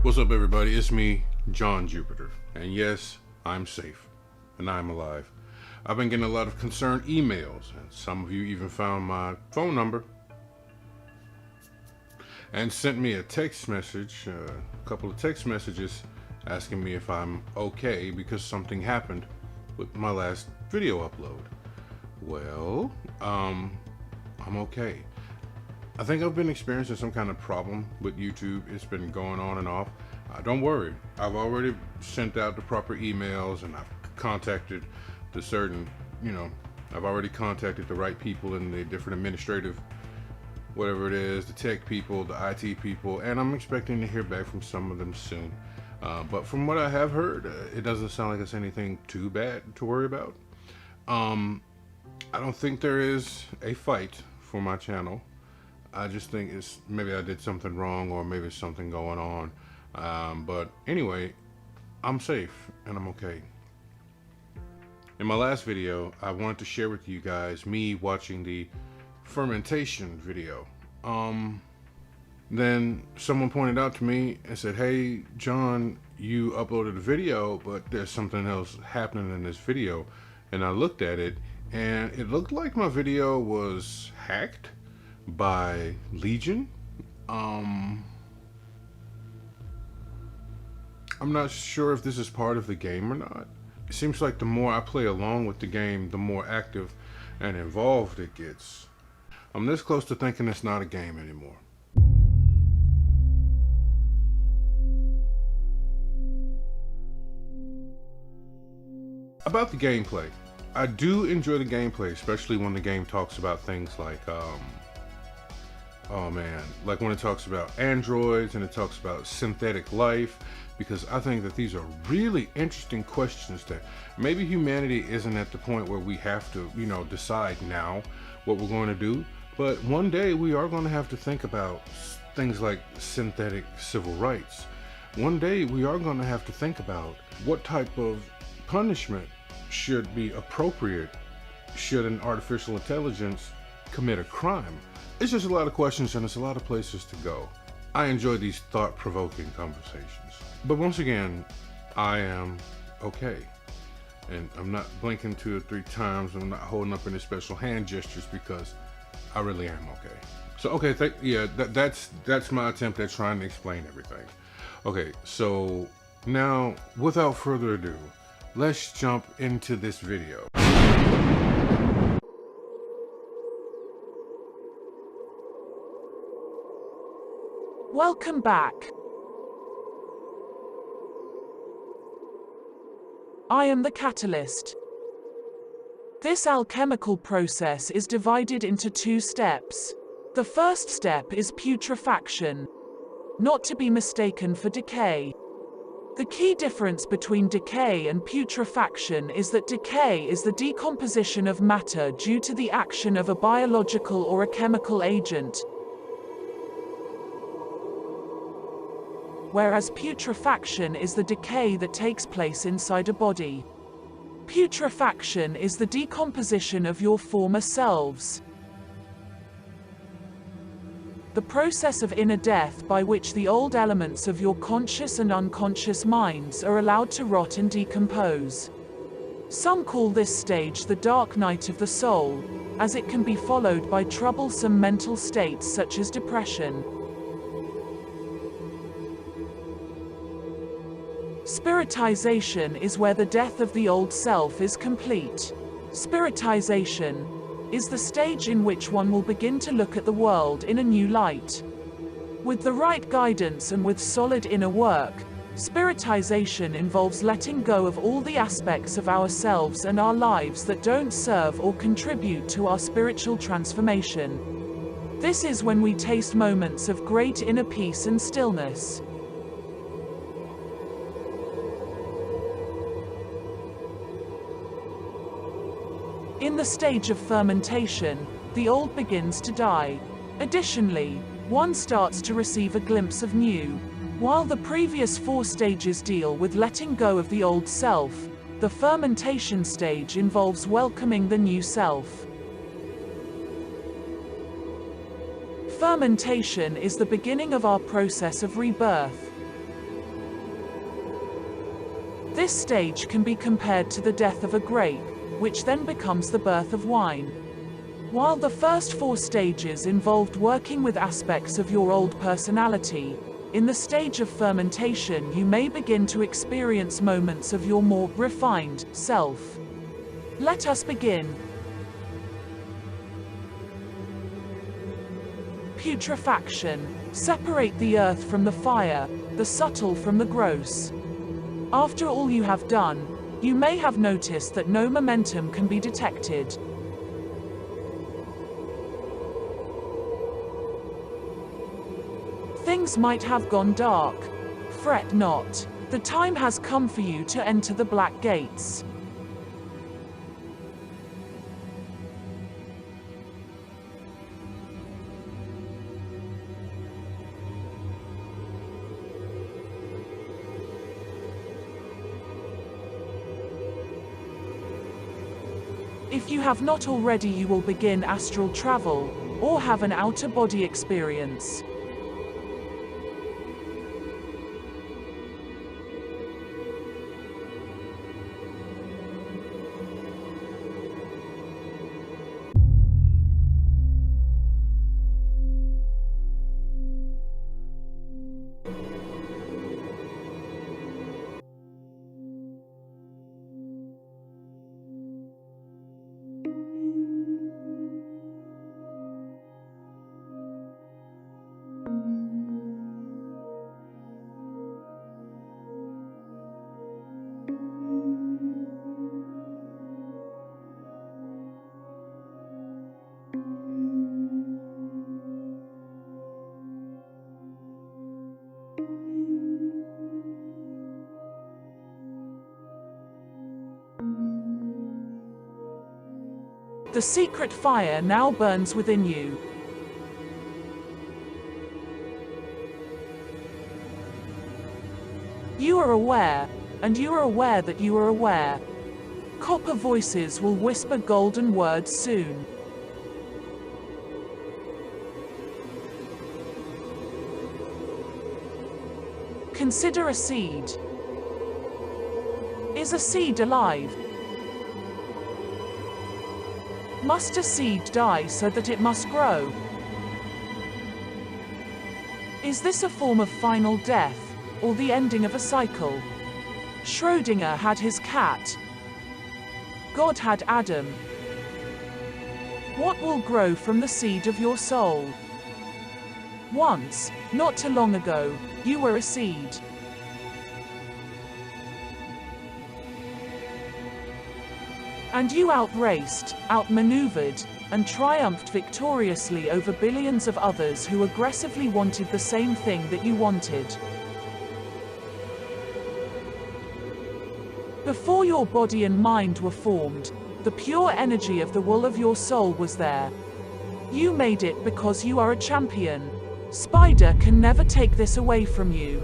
What's up, everybody? It's me, John Jupiter. And yes, I'm safe. And I'm alive. I've been getting a lot of concerned emails, and some of you even found my phone number and sent me a text message, a couple of text messages asking me if I'm okay because something happened with my last video upload. Well, I'm okay. I think I've been experiencing some kind of problem with YouTube. It's been going on and off. Don't worry. I've already sent out the proper emails and I've contacted the certain, I've already contacted the right people in the different administrative, whatever it is, the tech people, the IT people, and I'm expecting to hear back from some of them soon. But from what I have heard, it doesn't sound like it's anything too bad to worry about. I don't think there is a fight for my channel. I just think it's maybe I did something wrong or maybe it's something going on. But anyway, I'm safe and I'm okay. In my last video, I wanted to share with you guys me watching the fermentation video. Then someone pointed out to me and said, "Hey, John, you uploaded a video, but there's something else happening in this video." And I looked at it and it looked like my video was hacked by Legion. I'm not sure if this is part of the game or not. It seems like the more I play along with the game, the more active and involved it gets. I'm this close to thinking it's not a game anymore. About the gameplay. I do enjoy the gameplay, especially when the game talks about things like, like when it talks about androids and it talks about synthetic life, because I think that these are really interesting questions that maybe humanity isn't at the point where we have to, decide now what we're going to do. But one day we are going to have to think about things like synthetic civil rights. One day we are going to have to think about what type of punishment should be appropriate should an artificial intelligence commit a crime. It's just a lot of questions and it's a lot of places to go. I enjoy these thought-provoking conversations. But once again, I am okay. And I'm not blinking 2 or 3 times. I'm not holding up any special hand gestures because I really am okay. So, okay, that's my attempt at trying to explain everything. Okay, so now, without further ado, let's jump into this video. Welcome back. I am the catalyst. This alchemical process is divided into 2 steps. The first step is putrefaction, not to be mistaken for decay. The key difference between decay and putrefaction is that decay is the decomposition of matter due to the action of a biological or a chemical agent, whereas putrefaction is the decay that takes place inside a body. Putrefaction is the decomposition of your former selves. The process of inner death by which the old elements of your conscious and unconscious minds are allowed to rot and decompose. Some call this stage the dark night of the soul, as it can be followed by troublesome mental states such as depression. Spiritization is where the death of the old self is complete. Spiritization is the stage in which one will begin to look at the world in a new light. With the right guidance and with solid inner work, spiritization involves letting go of all the aspects of ourselves and our lives that don't serve or contribute to our spiritual transformation. This is when we taste moments of great inner peace and stillness. In the stage of fermentation, the old begins to die. Additionally, one starts to receive a glimpse of new. While the previous 4 stages deal with letting go of the old self, the fermentation stage involves welcoming the new self. Fermentation is the beginning of our process of rebirth. This stage can be compared to the death of a grape, which then becomes the birth of wine. While the first 4 stages involved working with aspects of your old personality, in the stage of fermentation you may begin to experience moments of your more refined self. Let us begin. Putrefaction. Separate the earth from the fire, the subtle from the gross. After all you have done, you may have noticed that no momentum can be detected. Things might have gone dark. Fret not. The time has come for you to enter the black gates. If you have not already, you will begin astral travel, or have an outer-body experience. The secret fire now burns within you. You are aware, and you are aware that you are aware. Copper voices will whisper golden words soon. Consider a seed. Is a seed alive? Must a seed die so that it must grow? Is this a form of final death, or the ending of a cycle? Schrödinger had his cat. God had Adam. What will grow from the seed of your soul? Once, not too long ago, you were a seed. And you outraced, outmaneuvered, and triumphed victoriously over billions of others who aggressively wanted the same thing that you wanted. Before your body and mind were formed, the pure energy of the will of your soul was there. You made it because you are a champion. Spider can never take this away from you.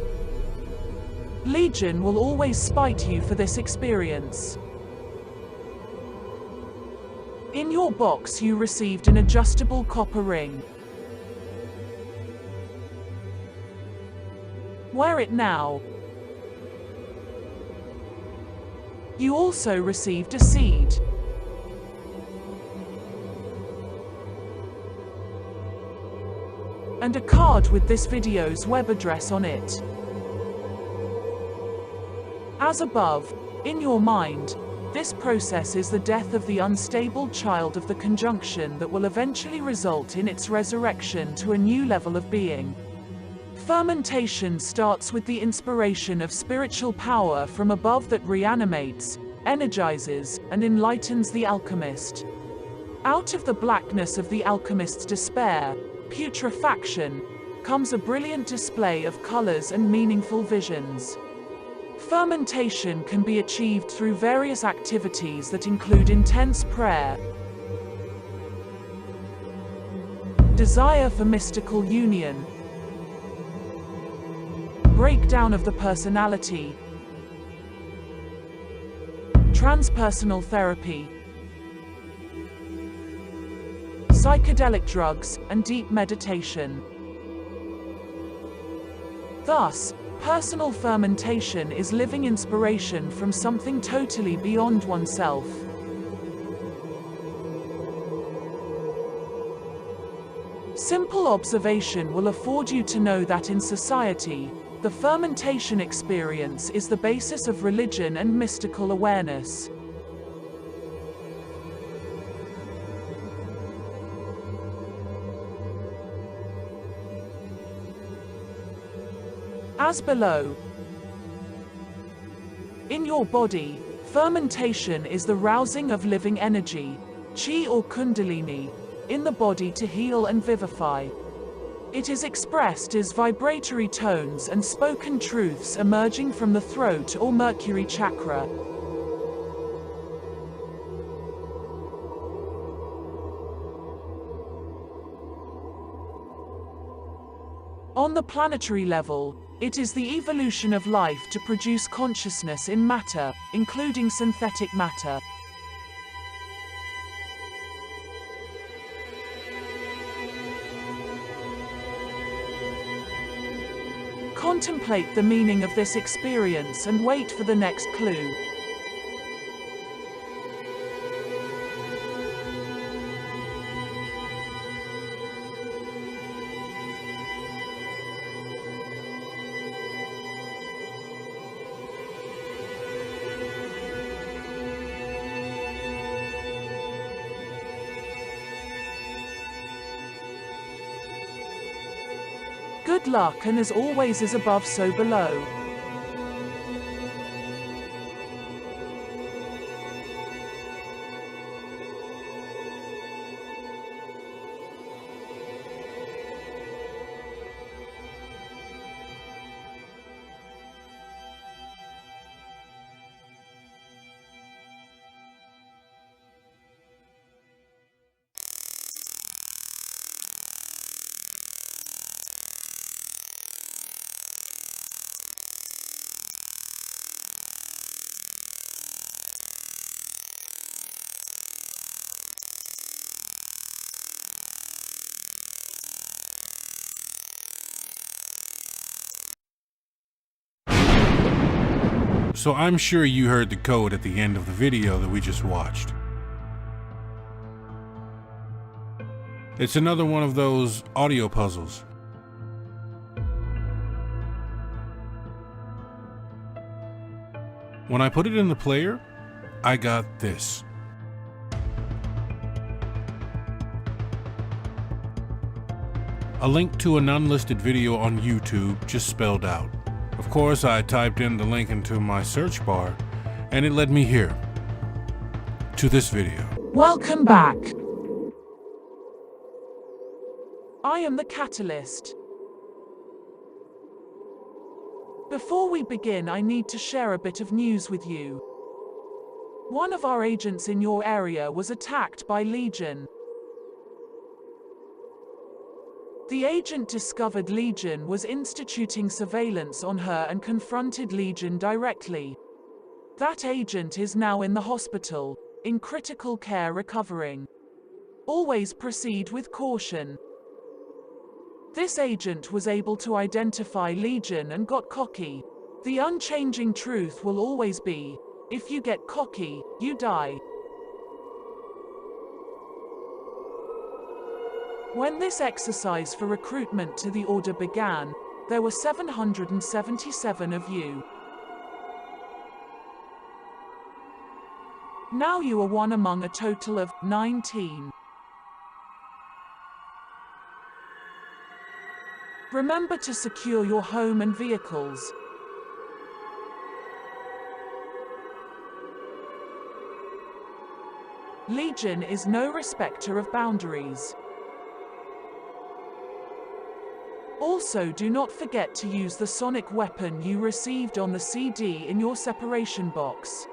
Legion will always spite you for this experience. In your box you received an adjustable copper ring. Wear it now. You also received a seed. And a card with this video's web address on it. As above, in your mind, this process is the death of the unstable child of the conjunction that will eventually result in its resurrection to a new level of being. Fermentation starts with the inspiration of spiritual power from above that reanimates, energizes, and enlightens the alchemist. Out of the blackness of the alchemist's despair, putrefaction, comes a brilliant display of colors and meaningful visions. Fermentation can be achieved through various activities that include intense prayer, desire for mystical union, breakdown of the personality, transpersonal therapy, psychedelic drugs, and deep meditation. Thus, Personal fermentation is living inspiration from something totally beyond oneself. Simple observation will afford you to know that in society, the fermentation experience is the basis of religion and mystical awareness. As below. In your body, fermentation is the rousing of living energy, chi or kundalini, in the body to heal and vivify. It is expressed as vibratory tones and spoken truths emerging from the throat or Mercury chakra. On the planetary level, it is the evolution of life to produce consciousness in matter, including synthetic matter. Contemplate the meaning of this experience and wait for the next clue. Good luck, and as always, as above so below. So I'm sure you heard the code at the end of the video that we just watched. It's another one of those audio puzzles. When I put it in the player, I got this. A link to an unlisted video on YouTube just spelled out. Of course, I typed in the link into my search bar, and it led me here, to this video. Welcome back. I am the Catalyst. Before we begin, I need to share a bit of news with you. One of our agents in your area was attacked by Legion. The agent discovered Legion was instituting surveillance on her and confronted Legion directly. That agent is now in the hospital, in critical care recovering. Always proceed with caution. This agent was able to identify Legion and got cocky. The unchanging truth will always be, if you get cocky, you die. When this exercise for recruitment to the Order began, there were 777 of you. Now you are one among a total of 19. Remember to secure your home and vehicles. Legion is no respecter of boundaries. Also, do not forget to use the sonic weapon you received on the CD in your separation box.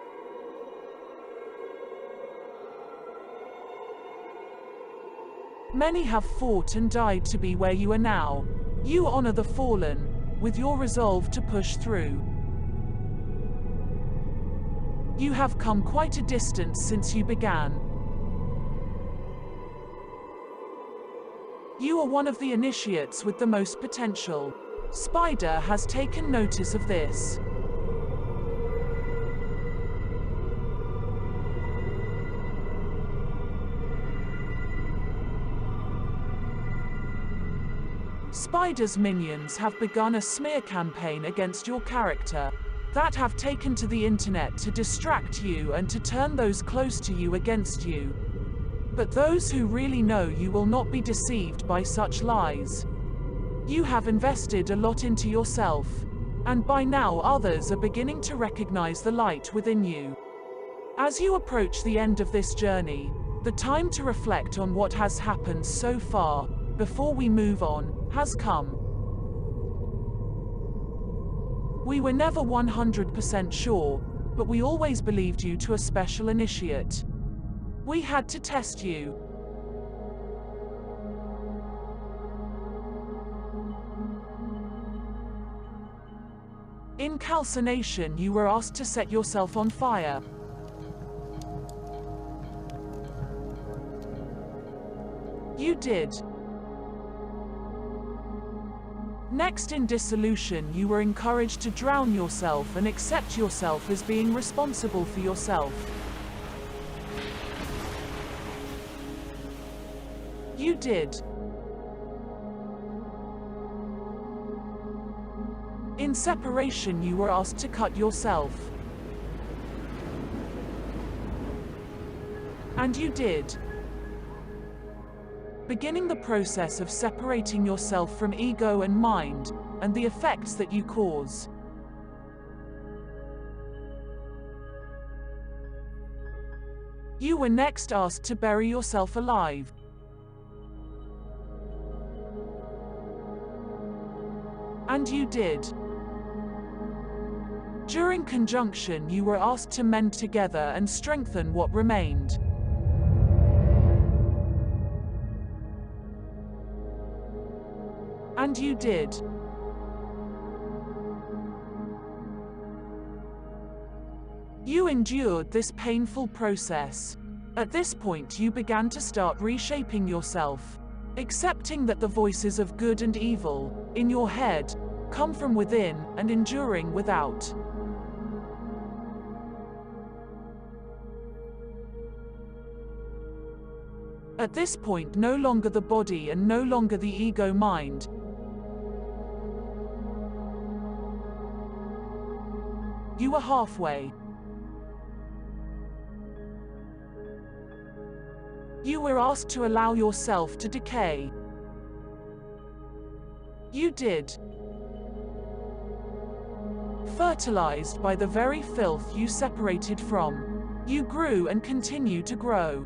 Many have fought and died to be where you are now. You honor the fallen, with your resolve to push through. You have come quite a distance since you began. You are one of the initiates with the most potential. Spider has taken notice of this. Spider's minions have begun a smear campaign against your character that have taken to the internet to distract you and to turn those close to you against you. But those who really know you will not be deceived by such lies. You have invested a lot into yourself, and by now others are beginning to recognize the light within you. As you approach the end of this journey, the time to reflect on what has happened so far, before we move on, has come. We were never 100% sure, but we always believed you to a special initiate. We had to test you. In calcination, you were asked to set yourself on fire. You did. Next, in dissolution, you were encouraged to drown yourself and accept yourself as being responsible for yourself. You did. In separation, you were asked to cut yourself. And you did. Beginning the process of separating yourself from ego and mind, and the effects that you cause. You were next asked to bury yourself alive. And you did. During conjunction, you were asked to mend together and strengthen what remained. And you did. You endured this painful process. At this point, you began to start reshaping yourself, accepting that the voices of good and evil, in your head, come from within and enduring without. At this point, no longer the body and no longer the ego mind. You were halfway. You were asked to allow yourself to decay. You did. Fertilized by the very filth you separated from, you grew and continue to grow.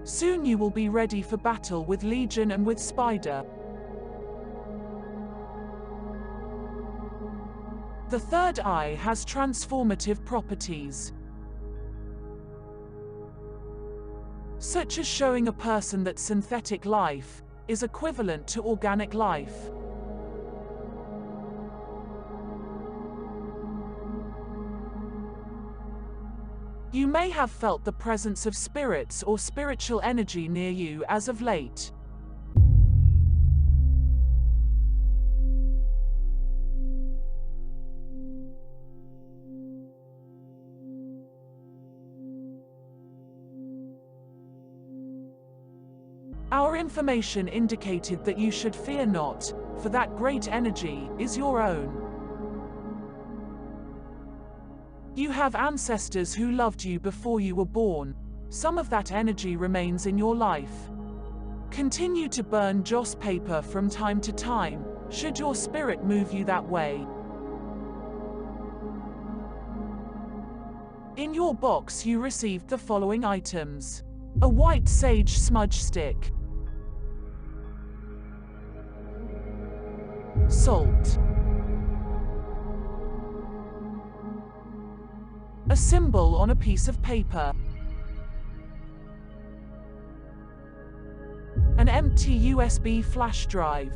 Soon you will be ready for battle with Legion and with Spider. The third eye has transformative properties, such as showing a person that synthetic life is equivalent to organic life. You may have felt the presence of spirits or spiritual energy near you as of late. Our information indicated that you should fear not, for that great energy is your own. You have ancestors who loved you before you were born. Some of that energy remains in your life. Continue to burn joss paper from time to time, should your spirit move you that way. In your box you received the following items: a white sage smudge stick, salt, a symbol on a piece of paper, an empty USB flash drive.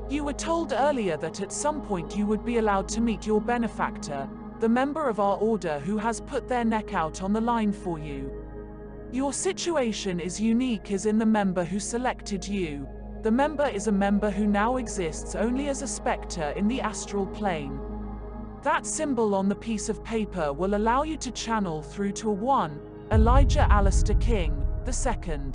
You were told earlier that at some point you would be allowed to meet your benefactor, the member of our order who has put their neck out on the line for you. Your situation is unique as in the member who selected you. The member is a member who now exists only as a spectre in the astral plane. That symbol on the piece of paper will allow you to channel through to a 1, Elijah Alistair King, II.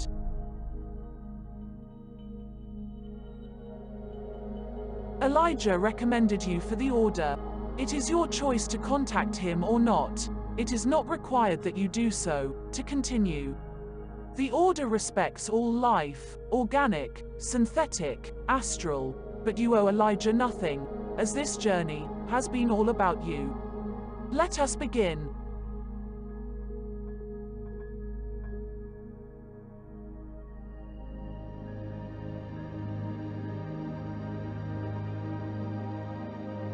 Elijah recommended you for the order. It is your choice to contact him or not. It is not required that you do so, to continue. The order respects all life, organic, synthetic, astral, but you owe Elijah nothing, as this journey has been all about you. Let us begin.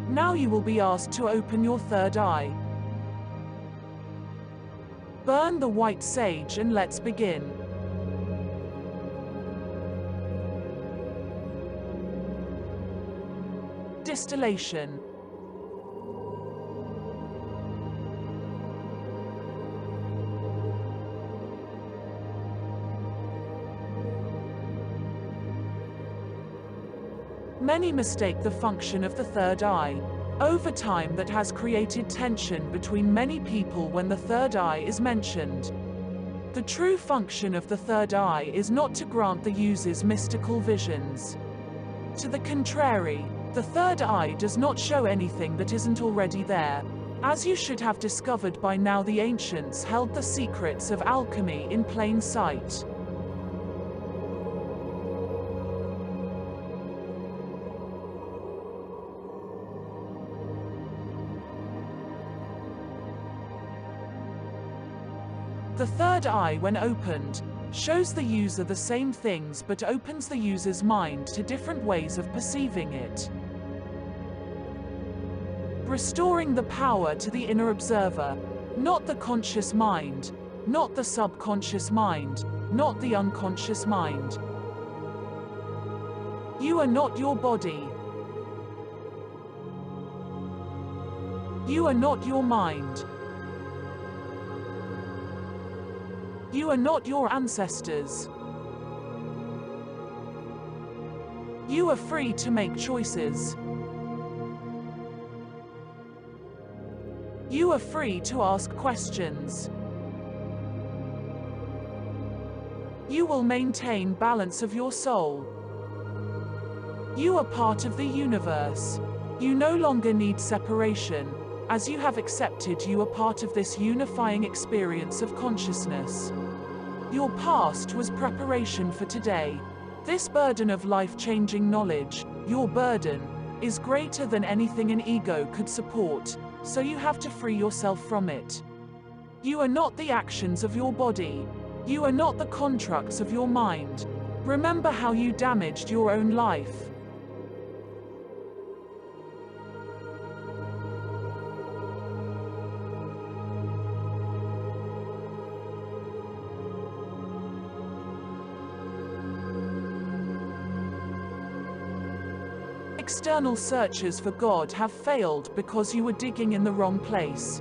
Now you will be asked to open your third eye. Burn the white sage and let's begin. Distillation. Many mistake the function of the third eye. Over time, that has created tension between many people when the third eye is mentioned. The true function of the third eye is not to grant the users mystical visions. To the contrary, the third eye does not show anything that isn't already there. As you should have discovered by now, the ancients held the secrets of alchemy in plain sight. The third eye, when opened, shows the user the same things but opens the user's mind to different ways of perceiving it. Restoring the power to the inner observer, not the conscious mind, not the subconscious mind, not the unconscious mind. You are not your body. You are not your mind. You are not your ancestors. You are free to make choices. You are free to ask questions. You will maintain balance of your soul. You are part of the universe. You no longer need separation. As you have accepted, you are part of this unifying experience of consciousness. Your past was preparation for today. This burden of life-changing knowledge, your burden, is greater than anything an ego could support, so you have to free yourself from it. You are not the actions of your body. You are not the constructs of your mind. Remember how you damaged your own life. External searches for God have failed because you were digging in the wrong place.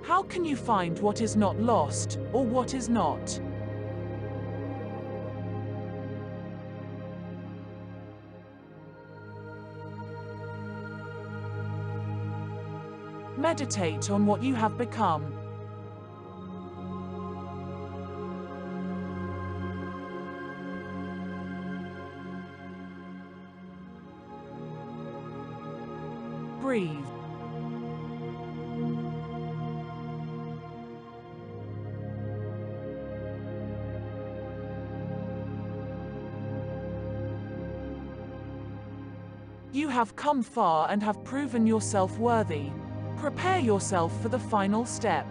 How can you find what is not lost, or what is not? Meditate on what you have become. Breathe. You have come far and have proven yourself worthy. Prepare yourself for the final step.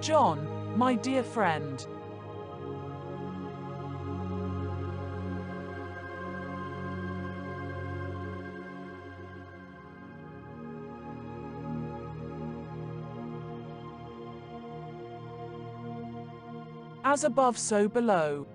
John, my dear friend. As above, so below.